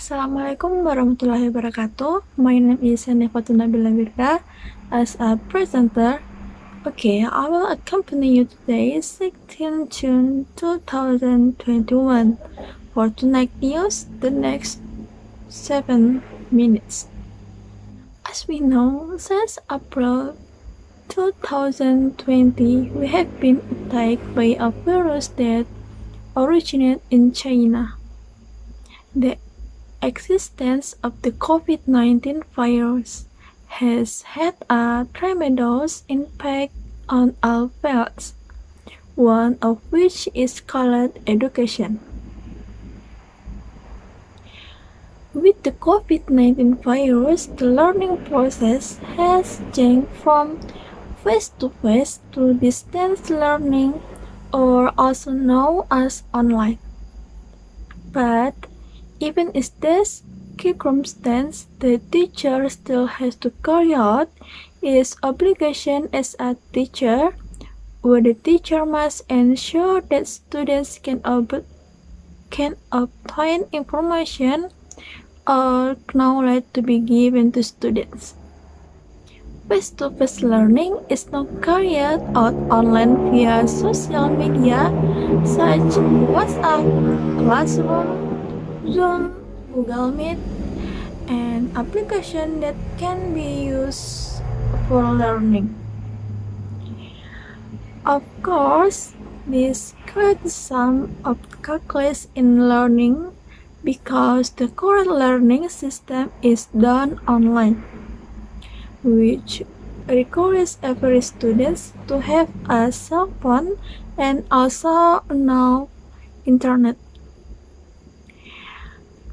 Assalamualaikum warahmatullahi wabarakatuh. My name is Nefatuna Bilawirka. As a presenter, I will accompany you today, 16 June 2021, for tonight news, the next 7 minutes. As we know, since April 2020, we have been attacked by a virus that originated in China. The existence of the COVID-19 virus has had a tremendous impact on all fields, one of which is called education. With the COVID-19 virus, the learning process has changed from face-to-face to distance learning, or also known as online. But even in this circumstance, the teacher still has to carry out his obligation as a teacher, where the teacher must ensure that students can obtain information or knowledge to be given to students. Face-to-face learning is now carried out online via social media such as WhatsApp, Classroom, Zoom, Google Meet, and applications that can be used for learning. Of course, this creates some obstacles in learning because the current learning system is done online, which requires every student to have a cell phone and also know internet.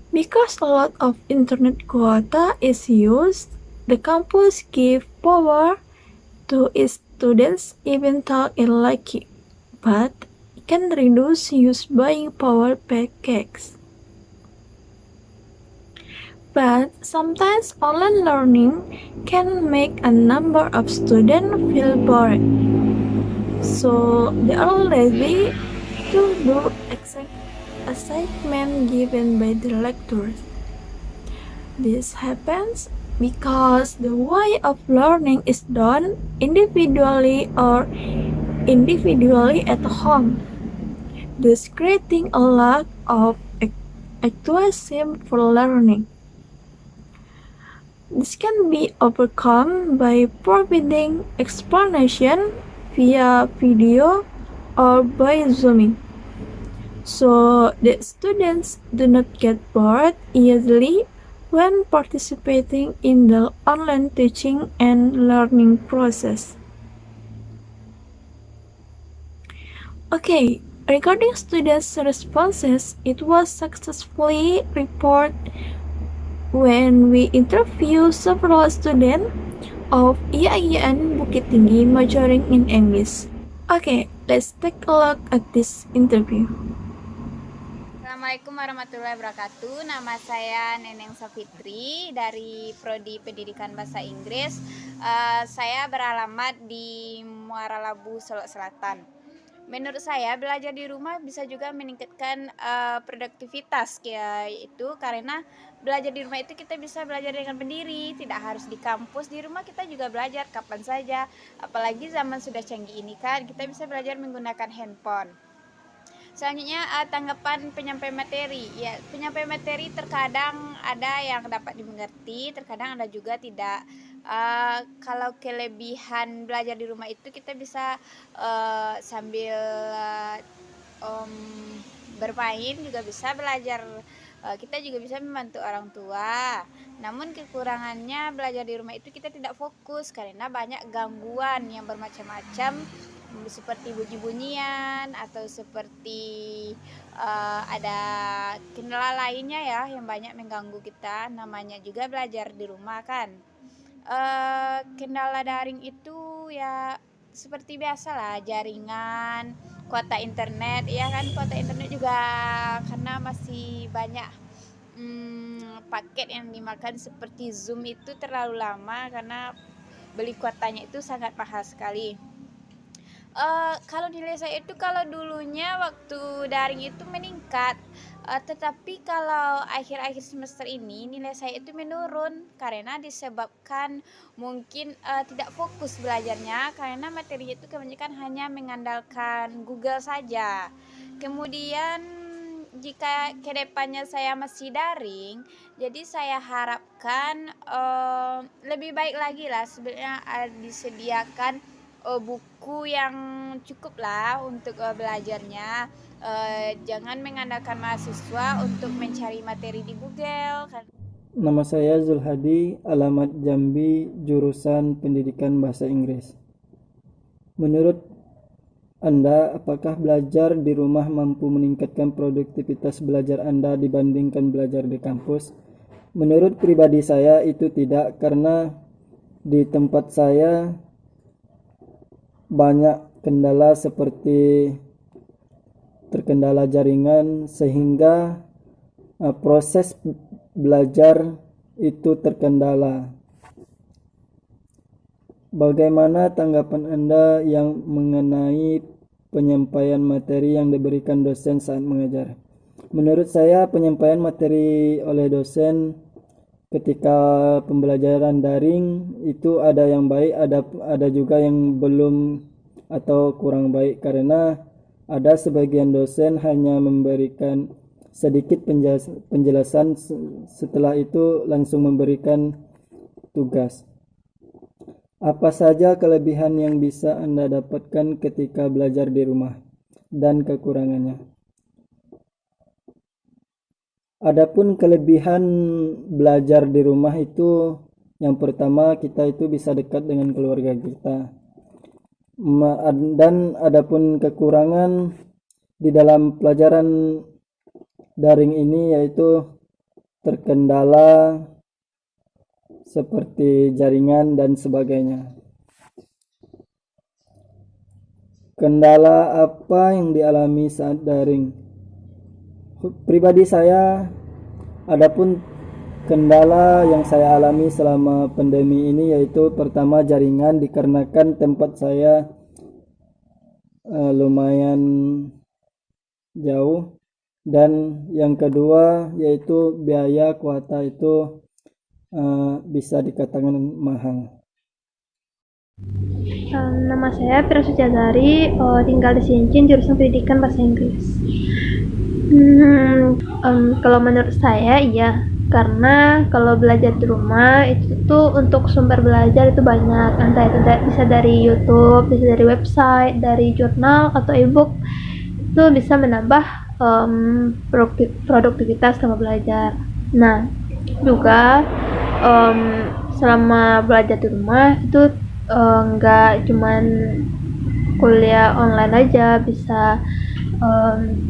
Because a lot of internet quota is used, the campus give power to its students even though it lacking, but it can reduce use buying power packages. But sometimes online learning can make a number of students feel bored, so they are lazy to do assignment given by the lecturers. This happens because the way of learning is done individually at home, thus creating a lack of enthusiasm for learning. This can be overcome by providing explanation via video or by Zooming, so that students do not get bored easily when participating in the online teaching and learning process. Regarding students' responses, it was successfully reported when we interviewed several students of IAIN Bukit Tinggi majoring in English. Let's take a look at this interview. Assalamualaikum warahmatullahi wabarakatuh. Nama saya Neneng Safitri dari Prodi Pendidikan Bahasa Inggris. Saya beralamat di Muara Labu, Solok Selatan. Menurut saya belajar di rumah bisa juga meningkatkan produktivitas, yaitu karena belajar di rumah itu kita bisa belajar dengan berdiri, tidak harus di kampus. Di rumah kita juga belajar kapan saja. Apalagi zaman sudah canggih ini kan, kita bisa belajar menggunakan handphone. Selanjutnya tanggapan penyampai materi. Ya, penyampai materi terkadang ada yang dapat dimengerti, terkadang ada juga tidak. Kalau kelebihan belajar di rumah itu kita bisa sambil bermain juga bisa belajar. Kita juga bisa membantu orang tua. Namun kekurangannya belajar di rumah itu kita tidak fokus karena banyak gangguan yang bermacam-macam, seperti bunyi-bunyian atau seperti ada kendala lainnya ya yang banyak mengganggu kita. Namanya juga belajar di rumah kan. Kendala daring itu ya seperti biasa lah, jaringan, kuota internet, ya kan, kuota internet juga karena masih banyak paket yang dimakan seperti Zoom itu terlalu lama karena beli kuotanya itu sangat mahal sekali. Kalau nilai saya itu kalau dulunya waktu daring itu meningkat, Tetapi kalau akhir-akhir semester ini nilai saya itu menurun karena disebabkan mungkin tidak fokus belajarnya karena materi itu kebanyakan hanya mengandalkan Google saja. Kemudian jika kedepannya saya masih daring, jadi saya harapkan lebih baik lagi lah sebenarnya disediakan buku yang cukup lah untuk belajarnya. Jangan mengandalkan mahasiswa untuk mencari materi di Google. Nama saya Zulhadi, alamat Jambi, jurusan Pendidikan Bahasa Inggris. Menurut Anda, apakah belajar di rumah mampu meningkatkan produktivitas belajar Anda dibandingkan belajar di kampus? Menurut pribadi saya itu tidak, karena di tempat saya banyak kendala seperti terkendala jaringan sehingga proses belajar itu terkendala. Bagaimana tanggapan Anda yang mengenai penyampaian materi yang diberikan dosen saat mengajar? Menurut saya penyampaian materi oleh dosen ketika pembelajaran daring itu ada yang baik, ada juga yang belum atau kurang baik, karena ada sebagian dosen hanya memberikan sedikit penjelasan, setelah itu langsung memberikan tugas. Apa saja kelebihan yang bisa Anda dapatkan ketika belajar di rumah dan kekurangannya? Adapun kelebihan belajar di rumah itu, yang pertama kita itu bisa dekat dengan keluarga kita. Dan adapun kekurangan di dalam pelajaran daring ini yaitu terkendala seperti jaringan dan sebagainya. Kendala apa yang dialami saat daring? Pribadi saya, adapun kendala yang saya alami selama pandemi ini yaitu pertama jaringan, dikarenakan tempat saya lumayan jauh, dan yang kedua yaitu biaya kuota itu bisa dikatakan mahal. Nama saya Fira Suciadari, tinggal di Sincin, jurusan Pendidikan Bahasa Inggris. Kalau menurut saya iya, karena kalau belajar di rumah itu tuh untuk sumber belajar itu banyak, entah itu bisa dari YouTube, bisa dari website, dari jurnal atau ebook, itu bisa menambah produktivitas selama belajar. Nah, juga selama belajar di rumah itu nggak cuman kuliah online aja, bisa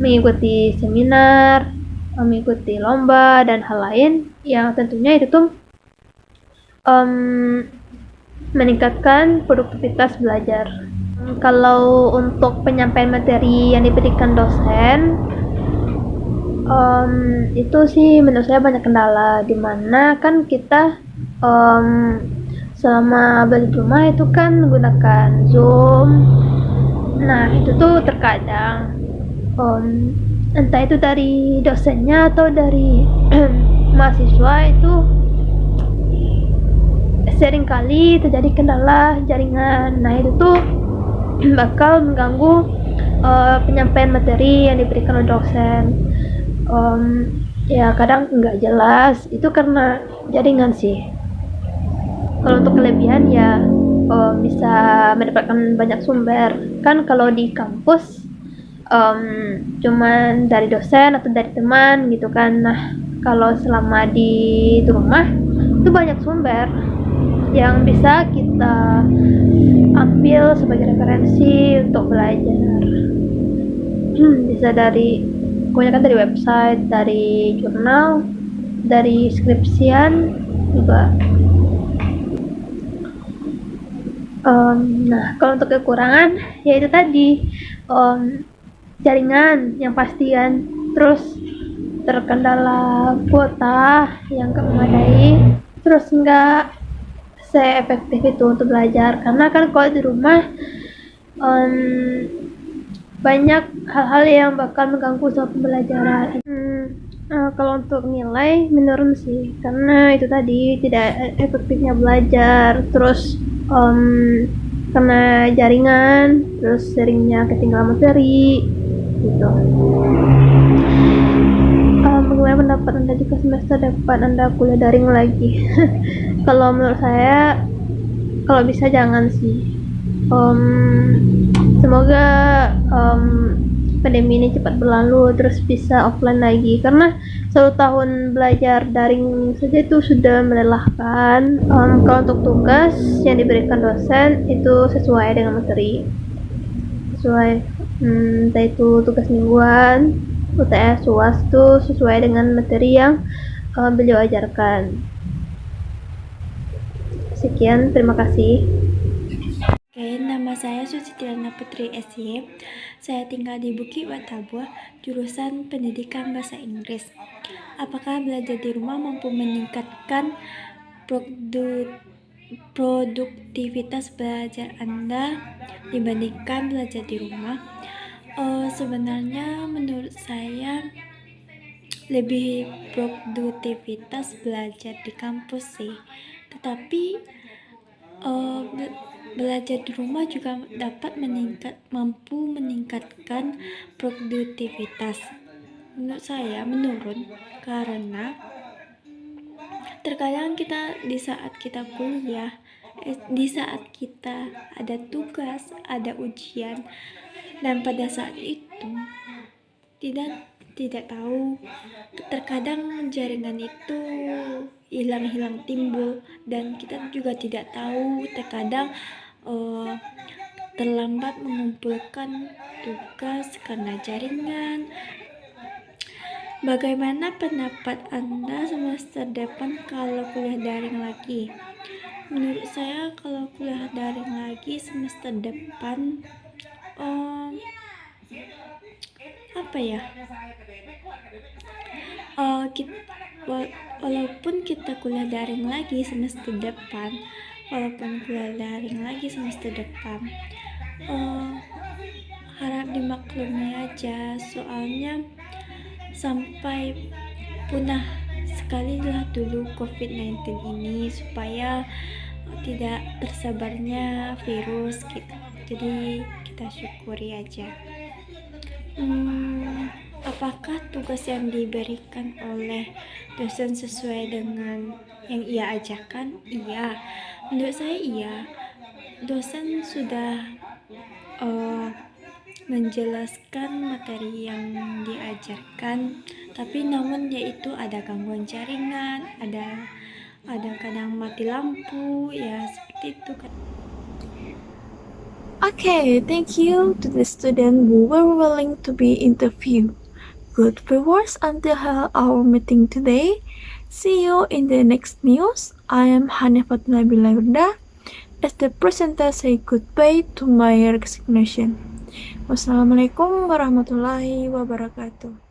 mengikuti seminar, mengikuti lomba dan hal lain yang tentunya itu tuh meningkatkan produktivitas belajar. Kalau untuk penyampaian materi yang diberikan dosen, itu sih menurut saya banyak kendala, dimana kan kita selama belajar di rumah itu kan menggunakan Zoom. Nah itu tuh terkadang entah itu dari dosennya atau dari mahasiswa itu seringkali terjadi kendala jaringan. Nah itu tuh bakal mengganggu penyampaian materi yang diberikan oleh dosen. Ya kadang nggak jelas, itu karena jaringan sih. Kalau untuk kelebihan ya bisa mendapatkan banyak sumber. Kan kalau di kampus cuman dari dosen atau dari teman gitu kan. Nah kalau selama di rumah itu banyak sumber yang bisa kita ambil sebagai referensi untuk belajar. Bisa dari kebanyakan dari website, dari jurnal, dari skripsian juga. Nah kalau untuk kekurangan ya itu tadi, jaringan yang pasti kan, terus terkendala kuota yang gak memadai, terus nggak se-efektif itu untuk belajar, karena kan kalau di rumah banyak hal-hal yang bakal mengganggu sama pembelajaran. Kalau untuk nilai menurun sih, karena itu tadi tidak efektifnya belajar, terus karena jaringan, terus seringnya ketinggalan materi, gitu. Bagaimana pendapat Anda jika semester depan Anda kuliah daring lagi? Kalau menurut saya, kalau bisa jangan sih. Semoga pandemi ini cepat berlalu terus bisa offline lagi, karena 1 tahun belajar daring saja itu sudah melelahkan. Kalau untuk tugas yang diberikan dosen itu sesuai dengan materi, sesuai entah itu tugas mingguan, UTS, UAS itu sesuai dengan materi yang beliau ajarkan. Sekian, terima kasih. Oke, nama saya Sucitriana Putri SY. Saya tinggal di Bukit Batabuah, jurusan Pendidikan Bahasa Inggris. Apakah belajar di rumah mampu meningkatkan produktivitas belajar Anda dibandingkan belajar di rumah? Sebenarnya menurut saya lebih produktivitas belajar di kampus sih. Tetapi belajar di rumah juga dapat mampu meningkatkan produktivitas. Menurut saya menurun karena terkadang kita di saat kita kuliah, di saat kita ada tugas, ada ujian, dan pada saat itu tidak tahu, terkadang jaringan itu hilang timbul, dan kita juga tidak tahu, terkadang terlambat mengumpulkan tugas karena jaringan. Bagaimana pendapat Anda semester depan kalau kuliah daring lagi? Menurut saya kalau kuliah daring lagi semester depan, walaupun kita kuliah daring lagi semester depan, harap dimaklumi aja, soalnya sampai punah sekali lah dulu COVID-19 ini, supaya tidak tersebarnya virus gitu. Jadi kita syukuri aja. Apakah tugas yang diberikan oleh dosen sesuai dengan yang ia ajarkan? Iya, menurut saya iya. Dosen sudah menjelaskan materi yang diajarkan, tapi namun yaitu ada gangguan jaringan, ada kadang mati lampu, ya seperti itu kan. Okay, thank you to the student who were willing to be interviewed. Good viewers, until our meeting today. See you in the next news. I am Hanifat Nabila Yurda. As the presenter say goodbye to my resignation. Wassalamualaikum warahmatullahi wabarakatuh.